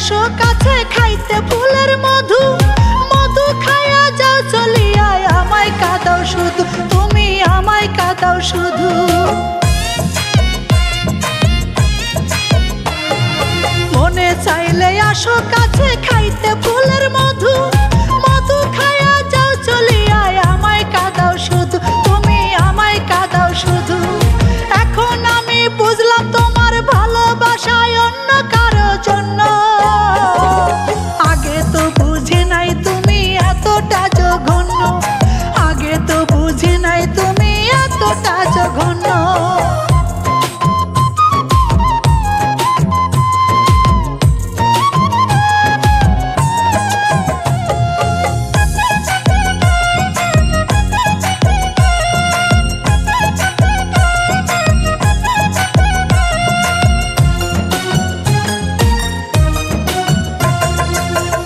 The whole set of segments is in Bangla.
আসো কাছে খাইতে ফুলের মধু, মধু খাইয়া যাও চলিয়া, আমায় কাঁদাও শুধু, তুমি আমায় কাঁদাও শুধু। মনে চাইলে আসো কাছে খাইতে ফুলের মধু, মধু খাইয়া যাও চলিয়া, আমায় কাঁদাও শুধু, তুমি আমায় কাঁদাও শুধু। এখন আমি বুঝলাম তোমার ভালোবাসায় অন্য কারো জন্য, আগে তো বুঝি নাই তুমি এতটা জঘন্য, আগে তো বুঝি নাই তুমি এতটা জঘন্য।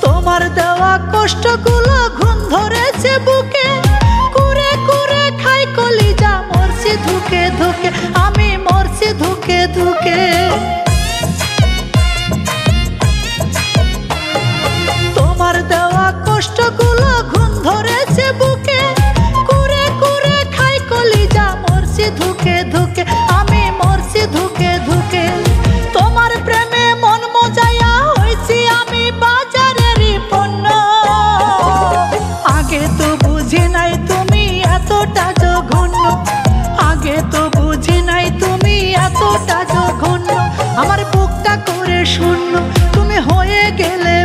তোমার দেওয়া কষ্টগুলো ঘুম ধরেছে বুকে, কুরে কুরে খাই কলিজা, মরছি ধুকে ধুকে, আমি মরছি ধুকে ধুকে। তোমার দেওয়া কষ্টগুলো ঘুম ধরেছে বুকে, কুরে কুরে খাই কলিজা, মরছি ধুকে ধুকে, আমি মরছি ধুকে ধুকে। তোমার প্রেমে মন মজাইয়া হইছি আমি বাজারেরই পণ্য, আগে তো বুঝি নাই তুমি এতটা জঘন্য, আগে তো বুঝি নাই তুমি এতটা জঘন্য। আমার বুকটা করে শূন্য, তুমি হয়ে গেলে